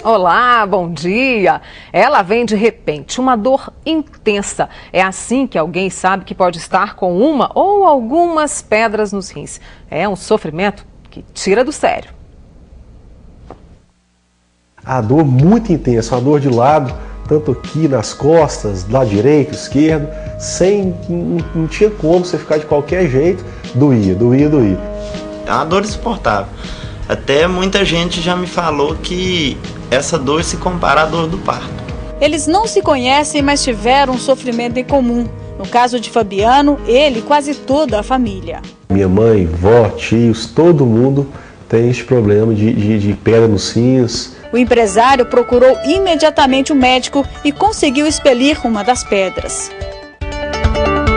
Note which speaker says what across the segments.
Speaker 1: Olá, bom dia! Ela vem de repente, uma dor intensa. É assim que alguém sabe que pode estar com uma ou algumas pedras nos rins. É um sofrimento que tira do sério.
Speaker 2: A dor muito intensa, uma dor de lado, tanto aqui nas costas, do lado direito, esquerdo, não tinha como você ficar de qualquer jeito, doía.
Speaker 3: É uma dor insuportável. Até muita gente já me falou que essa dor se compara à dor do parto.
Speaker 4: Eles não se conhecem, mas tiveram um sofrimento em comum. No caso de Fabiano, ele e quase toda a família.
Speaker 2: Minha mãe, vó, tios, todo mundo tem esse problema de pedra nos rins.
Speaker 4: O empresário procurou imediatamente o médico e conseguiu expelir uma das pedras.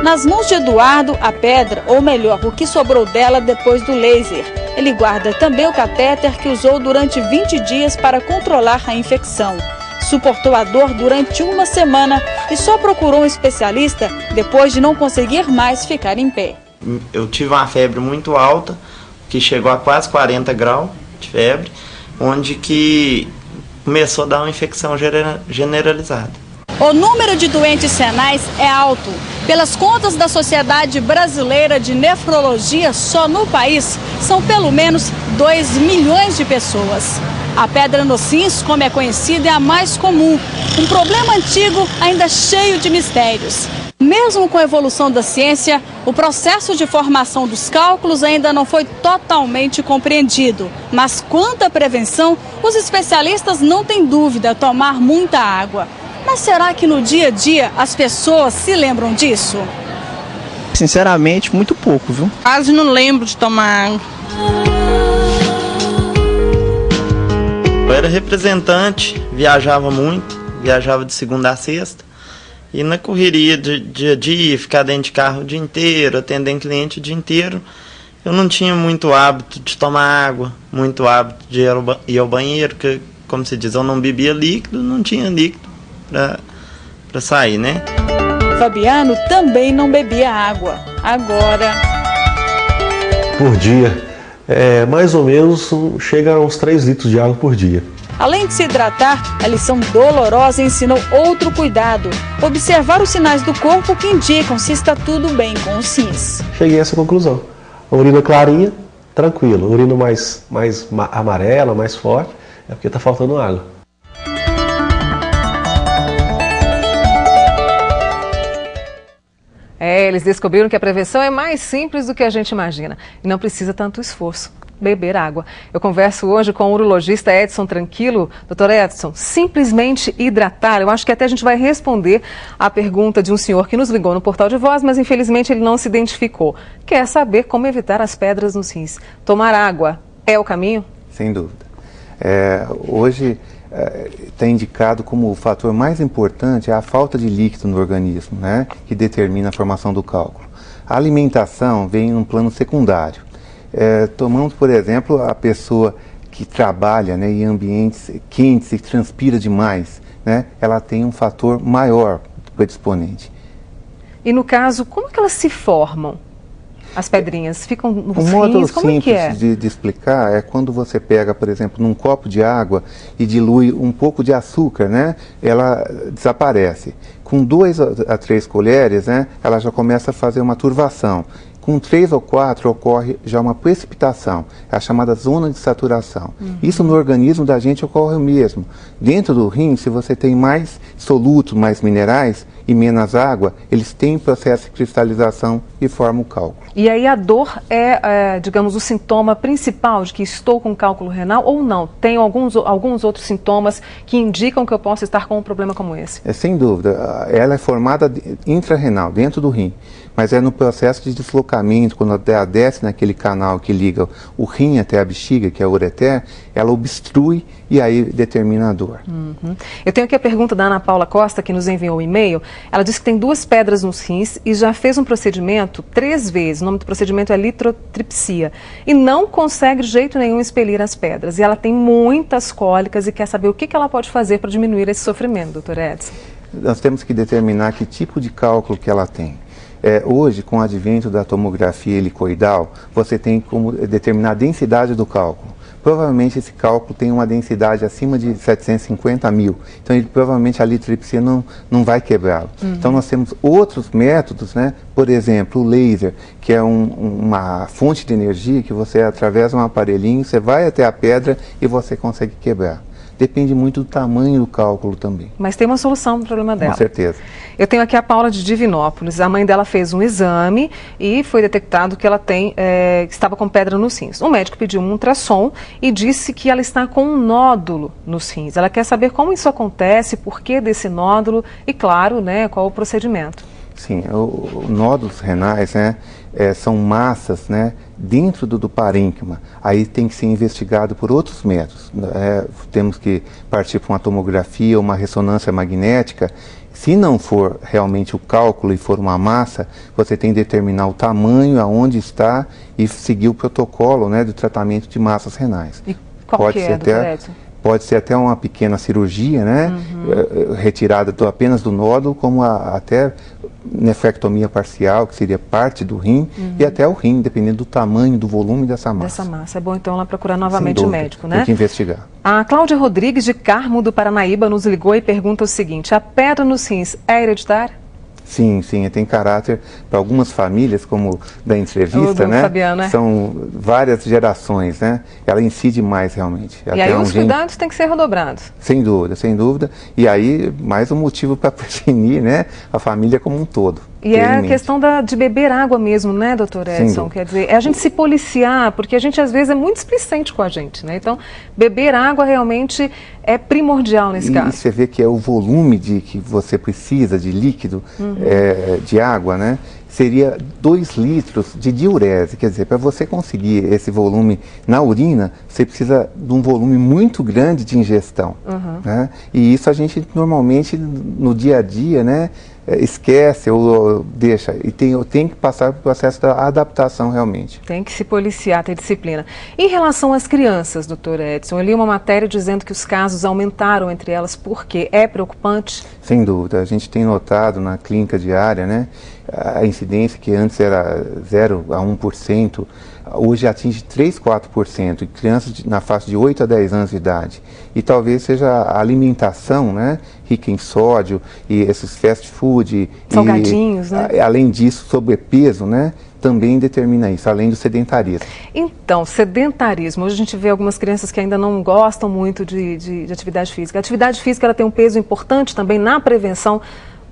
Speaker 4: Nas mãos de Eduardo, a pedra, ou melhor, o que sobrou dela depois do laser. Ele guarda também o catéter que usou durante 20 dias para controlar a infecção. Suportou a dor durante uma semana e só procurou um especialista depois de não conseguir mais ficar em pé.
Speaker 3: Eu tive uma febre muito alta, que chegou a quase 40 graus de febre, onde que começou a dar uma infecção generalizada.
Speaker 4: O número de doentes renais é alto. Pelas contas da Sociedade Brasileira de Nefrologia, só no país são pelo menos 2 milhões de pessoas. A pedra nos rins, como é conhecida, é a mais comum. Um problema antigo, ainda cheio de mistérios. Mesmo com a evolução da ciência, o processo de formação dos cálculos ainda não foi totalmente compreendido. Mas quanto à prevenção, os especialistas não têm dúvida: tomar muita água. Mas será que no dia a dia as pessoas se lembram disso?
Speaker 5: Sinceramente, muito pouco, viu?
Speaker 6: Quase não lembro de tomar água.
Speaker 3: Eu era representante, viajava muito, viajava de segunda a sexta. E na correria de dia a dia, ficar dentro de carro o dia inteiro, atendendo cliente o dia inteiro, eu não tinha muito hábito de tomar água, muito hábito de ir ao banheiro, porque, como se diz, eu não bebia líquido, não tinha líquido para sair, né?
Speaker 4: Fabiano também não bebia água. Agora...
Speaker 2: Por dia, mais ou menos, chega a uns 3 litros de água por dia.
Speaker 4: Além de se hidratar, a lição dolorosa ensinou outro cuidado: observar os sinais do corpo que indicam se está tudo bem com os rins.
Speaker 2: Cheguei a essa conclusão. A urina clarinha, tranquilo. A urina mais amarela, mais forte, é porque está faltando água.
Speaker 1: Eles descobriram que a prevenção é mais simples do que a gente imagina e não precisa tanto esforço. Beber água. Eu converso hoje com o urologista Edson Tranquilo. Doutor Edson, simplesmente hidratar, eu acho que até a gente vai responder a pergunta de um senhor que nos ligou no Portal de Voz, mas infelizmente ele não se identificou. Quer saber como evitar as pedras nos rins. Tomar água é o caminho?
Speaker 7: Sem dúvida. Hoje está indicado como o fator mais importante a falta de líquido no organismo, né, que determina a formação do cálculo. A alimentação vem num plano secundário. Tomamos, por exemplo, a pessoa que trabalha, né, em ambientes quentes e transpira demais, né, ela tem um fator maior predisponente.
Speaker 1: E no caso, como que elas se formam? As pedrinhas ficam nos rins?
Speaker 7: Um modo
Speaker 1: Como
Speaker 7: simples
Speaker 1: que é?
Speaker 7: de explicar é quando você pega, por exemplo, num copo de água e dilui um pouco de açúcar, né, ela desaparece. Com 2 a 3 colheres, né, ela já começa a fazer uma turvação. Com 3 ou 4 ocorre já uma precipitação, é a chamada zona de saturação. Isso no organismo da gente ocorre o mesmo. Dentro do rim, se você tem mais solutos, mais minerais e menos água, eles têm processo de cristalização e formam o cálculo.
Speaker 1: E aí a dor é, digamos, o sintoma principal de que estou com cálculo renal ou não? Tem alguns outros sintomas que indicam que eu posso estar com um problema como esse?
Speaker 7: Sem dúvida. Ela é formada intrarrenal, dentro do rim. Mas é no processo de deslocamento, quando ela desce naquele canal que liga o rim até a bexiga, que é o ureter, ela obstrui e aí determina a dor.
Speaker 1: Eu tenho aqui a pergunta da Ana Paula Costa, que nos enviou um e-mail. Ela disse que tem 2 pedras nos rins e já fez um procedimento 3 vezes. O nome do procedimento é litrotripsia. E não consegue de jeito nenhum expelir as pedras. E ela tem muitas cólicas e quer saber o que ela pode fazer para diminuir esse sofrimento, doutor Edson.
Speaker 7: Nós temos que determinar que tipo de cálculo que ela tem. Hoje, com o advento da tomografia helicoidal, você tem como determinar a densidade do cálculo. provavelmente esse cálculo tem uma densidade acima de 750 mil. Então, provavelmente a litripsia não vai quebrá-lo. Então, nós temos outros métodos, né? Por exemplo, o laser, que é uma fonte de energia que você, através de um aparelhinho, você vai até a pedra e você consegue quebrar. Depende muito do tamanho do cálculo também.
Speaker 1: Mas tem uma solução para o problema dela.
Speaker 7: Com certeza.
Speaker 1: Eu tenho aqui a Paula de Divinópolis. A mãe dela fez um exame e foi detectado que ela estava com pedra nos rins. O médico pediu um ultrassom e disse que ela está com um nódulo nos rins. Ela quer saber como isso acontece, por que desse nódulo e, claro, né, qual o procedimento.
Speaker 7: Sim, os nódulos renais, né, são massas, né, dentro do parênquima. Aí tem que ser investigado por outros métodos. Temos que partir para uma tomografia ou uma ressonância magnética. Se não for realmente o cálculo e for uma massa, você tem que determinar o tamanho, aonde está e seguir o protocolo, né, do tratamento de massas renais.
Speaker 1: E qual que é, doutor Edson?
Speaker 7: Pode ser até uma pequena cirurgia, né? Retirada apenas do nódulo, como até nefrectomia parcial, que seria parte do rim, e até o rim, dependendo do tamanho, do volume dessa massa. É
Speaker 1: bom então ela procurar novamente o médico, né?
Speaker 7: Tem que investigar.
Speaker 1: A Cláudia Rodrigues, de Carmo, do Paranaíba, nos ligou e pergunta o seguinte: a pedra nos rins é hereditária?
Speaker 7: Sim, tem caráter para algumas famílias, como da entrevista, né?
Speaker 1: Fabiano, né?
Speaker 7: São várias gerações, né? Ela incide mais realmente.
Speaker 1: E aí os cuidados têm que ser redobrados.
Speaker 7: Sem dúvida, sem dúvida. E aí, mais um motivo para prevenir, né, a família como um todo.
Speaker 1: E é a questão de beber água mesmo, né, doutor Edson? Quer dizer, é a gente se policiar, porque a gente às vezes é muito displicente com a gente, né? Então, beber água realmente é primordial nesse caso.
Speaker 7: E você vê que é o volume que você precisa de líquido, de água, né? Seria 2 litros de diurese. Quer dizer, para você conseguir esse volume na urina, você precisa de um volume muito grande de ingestão. Né? E isso a gente normalmente, no dia a dia, né, esquece ou deixa. E tem que passar pelo processo da adaptação realmente.
Speaker 1: Tem que se policiar, ter disciplina. Em relação às crianças, doutor Edson, eu li uma matéria dizendo que os casos aumentaram entre elas. Por quê? É preocupante?
Speaker 7: Sem dúvida. A gente tem notado na clínica diária, né, a incidência que antes era 0 a 1%, hoje atinge 3, 4%, em crianças na faixa de 8 a 10 anos de idade. E talvez seja a alimentação, né, rica em sódio e esses fast food.
Speaker 1: Salgadinhos, né?
Speaker 7: Além disso, sobrepeso, né, também determina isso, além do sedentarismo.
Speaker 1: Então, sedentarismo. Hoje a gente vê algumas crianças que ainda não gostam muito de atividade física. A atividade física ela tem um peso importante também na prevenção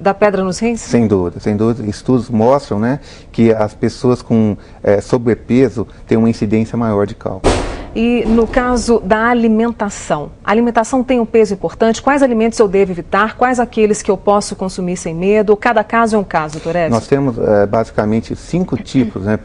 Speaker 1: da pedra nos rins? Sem dúvida,
Speaker 7: sem dúvida. Estudos mostram, né, que as pessoas com sobrepeso têm uma incidência maior de cálculo.
Speaker 1: E no caso da alimentação, a alimentação tem um peso importante? Quais alimentos eu devo evitar? Quais aqueles que eu posso consumir sem medo? Cada caso é um caso, doutor Edson?
Speaker 7: Nós temos basicamente 5 tipos, né,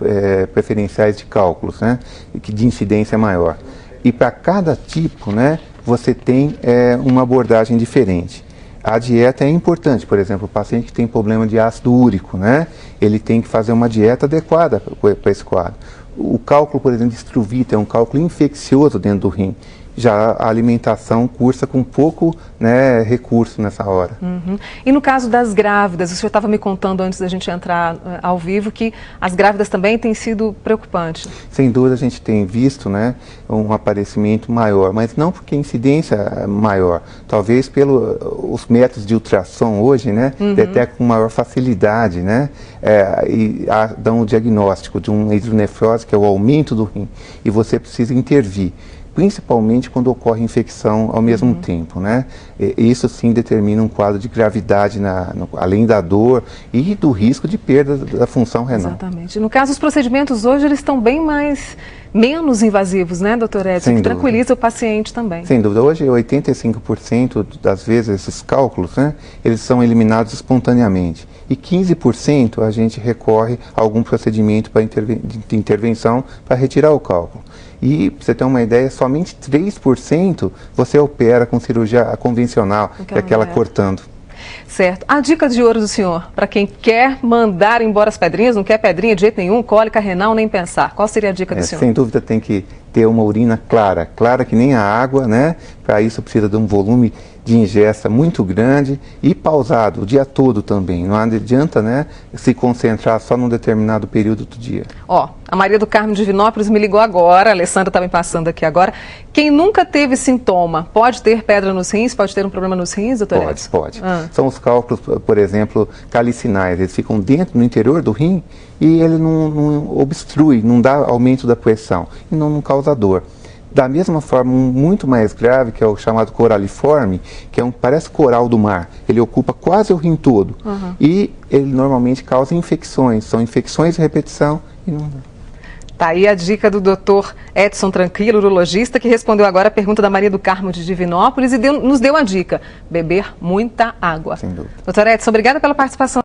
Speaker 7: preferenciais de cálculos, né, de incidência maior. E para cada tipo, né, você tem uma abordagem diferente. A dieta é importante, por exemplo, o paciente que tem problema de ácido úrico, né, ele tem que fazer uma dieta adequada para esse quadro. O cálculo, por exemplo, de estruvita é um cálculo infeccioso dentro do rim. Já a alimentação cursa com pouco, né, recurso nessa hora.
Speaker 1: E no caso das grávidas, o senhor estava me contando antes da gente entrar ao vivo que as grávidas também têm sido preocupantes.
Speaker 7: Sem dúvida a gente tem visto, né, um aparecimento maior, mas não porque a incidência é maior. Talvez pelos métodos de ultrassom hoje, né, detectam com maior facilidade, né, e dão o diagnóstico de uma hidronefrose, que é o aumento do rim, e você precisa intervir. Principalmente quando ocorre infecção ao mesmo tempo, né? Isso sim determina um quadro de gravidade, além da dor e do risco de perda da função renal.
Speaker 1: Exatamente. No caso, os procedimentos hoje eles estão bem menos invasivos, né, doutor Edson? Que tranquiliza o paciente também.
Speaker 7: Sem dúvida. Hoje, 85% das vezes esses cálculos, né, eles são eliminados espontaneamente. E 15% a gente recorre a algum procedimento de intervenção para retirar o cálculo. E, para você ter uma ideia, somente 3% você opera com cirurgia convencional, que é aquela cortando.
Speaker 1: Certo. A dica de ouro do senhor, para quem quer mandar embora as pedrinhas, não quer pedrinha de jeito nenhum, cólica renal, nem pensar. Qual seria a dica do senhor?
Speaker 7: Sem dúvida tem que ter uma urina clara que nem a água, né? Para isso precisa de um volume de ingesta muito grande e pausado o dia todo também. Não adianta, né, se concentrar só num determinado período do dia.
Speaker 1: Ó, a Maria do Carmo de Divinópolis me ligou agora, a Alessandra está me passando aqui agora. Quem nunca teve sintoma, pode ter pedra nos rins, pode ter um problema nos rins, doutor Edson?
Speaker 7: Pode. São os cálculos, por exemplo, calicinais. Eles ficam dentro, no interior do rim, e ele não obstrui, não dá aumento da pressão e não causa dor. Da mesma forma, um muito mais grave, que é o chamado coraliforme, que parece coral do mar. Ele ocupa quase o rim todo. E ele normalmente causa infecções. São infecções de repetição e não...
Speaker 1: Tá aí a dica do Dr. Edson Tranquilo, urologista, que respondeu agora a pergunta da Maria do Carmo de Divinópolis e nos deu a dica: beber muita água.
Speaker 7: Sem dúvida.
Speaker 1: Dr. Edson, obrigada pela participação.